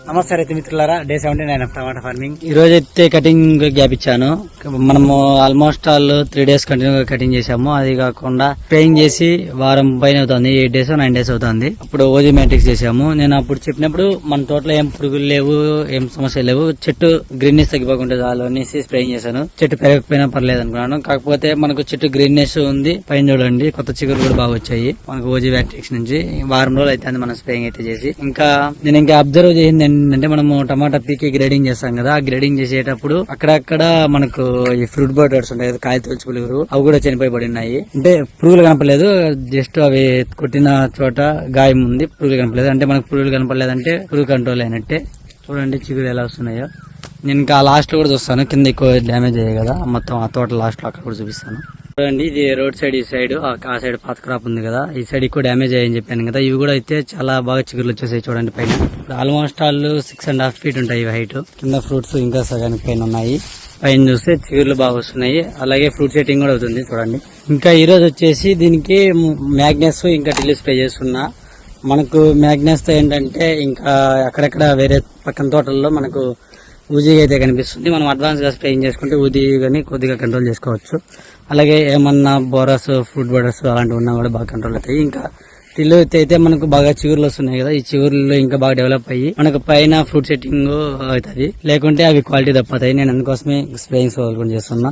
నమస్తే రైతు మిత్రులారా, డే 79 టమాటా ఫార్మింగ్. ఈ రోజు అయితే కటింగ్ గ్యాప్ ఇచ్చాను. మనము almost all 3 days continue cutting చేసాము. అది కాకుండా స్ప్రేయింగ్ చేసి వారం పైన అవుతుంది, 8 days 9 days అవుతుంది. ఇప్పుడు ఓజీ మ్యాట్రిక్స్ చేసాము. నేను అప్పుడు చెప్పినప్పుడు మన తోటలో ఏం పురుగులు లేవు, ఏం సమస్యలు లేవు, చెట్టు గ్రీన్నెస్ తగ్గిపోకుండా చాలు అనేసి స్ప్రేయింగ్ చేశాను. చెట్టు పెరగకపోయినా పర్లేదు అనుకున్నాను. కాకపోతే మనకు చెట్టు గ్రీన్నెస్ ఉంది. పైన చూడండి కొత్త చిగురు కూడా బాగా వచ్చాయి మనకు ఓజీ మ్యాట్రిక్స్ నుంచి. వారం రోజులు అయితే మనం స్ప్రేయింగ్ అయితే చేసి, ఇంకా నేను ఇంకా అబ్జర్వ్ చేసింది ఏంటంటే, మనము టమాటా పీకి గ్రేడింగ్ చేస్తాం కదా, ఆ గ్రేడింగ్ చేసేటప్పుడు అక్కడక్కడ మనకు ఈ ఫ్రూట్ బర్డర్స్ ఉంటాయి, కాయ తొలచి పురుగులు, అవి కూడా చనిపోయి పడి ఉన్నాయి. అంటే పురుగులు కనపడలేదు, జస్ట్ అవి కొట్టిన చోట గాయం ఉంది, పురుగులు కనపడలేదు. అంటే మనకు పురుగులు కనపడలేదంటే పురుగు కంట్రోల్ అయినట్టే. చూడండి చిగురు ఎలా వస్తున్నాయో. నేను ఇంకా లాస్ట్ లో కూడా చూస్తాను, కింద ఎక్కువ డ్యామేజ్ అయ్యాయి కదా, మొత్తం ఆ తోట లాస్ట్ లో అక్కడ కూడా చూపిస్తాను. చూడండి, ఇది రోడ్ సైడ్, ఈ సైడ్ ఆ సైడ్ పాత క్రాప్ ఉంది కదా, ఈ సైడ్ ఎక్కువ డ్యామేజ్ అయ్యని చెప్పాను కదా. ఇవి కూడా అయితే చాలా బాగా చిగురులు వచ్చేసాయి. చూడండి పైన ఆల్మోస్ట్ ఆల్ 6.5 feet ఉంటాయి ఇవి హైట్. కింద ఫ్రూట్స్ ఇంకా సగానికి పైన ఉన్నాయి. పైన చూస్తే చిగుర్లు బాగా వస్తున్నాయి. అలాగే ఫ్రూట్ సెట్టింగ్ కూడా అవుతుంది చూడండి. ఇంకా ఈ రోజు వచ్చేసి దీనికి మ్యాగ్నెస్ ఇంకా టిల్లు స్ప్రే చేస్తున్నా. మనకు మ్యాగ్నెస్ తో ఏంటంటే ఇంకా అక్కడక్కడ వేరే పక్కన తోటల్లో మనకు ఊజీగా అయితే కనిపిస్తుంది. మనం అడ్వాన్స్ గా స్ప్రేయింగ్ చేసుకుంటే ఊజీ కానీ కొద్దిగా కంట్రోల్ చేసుకోవచ్చు. అలాగే ఏమన్నా బోరస్, ఫ్రూట్ బర్డర్స్ అలాంటివి ఉన్నా కూడా బాగా కంట్రోల్ అవుతాయి. ఇంకా టిల్లు అయితే మనకు బాగా చిగుర్లు వస్తున్నాయి కదా, ఈ చిగుర్లు ఇంకా బాగా డెవలప్ అయ్యి మనకు పైన ఫ్రూట్ సెట్టింగ్ అవుతుంది. లేకుంటే అవి క్వాలిటీ తప్పుతాయి. నేను అందుకోసమే స్ప్రేయింగ్స్ కూడా చేస్తున్నా.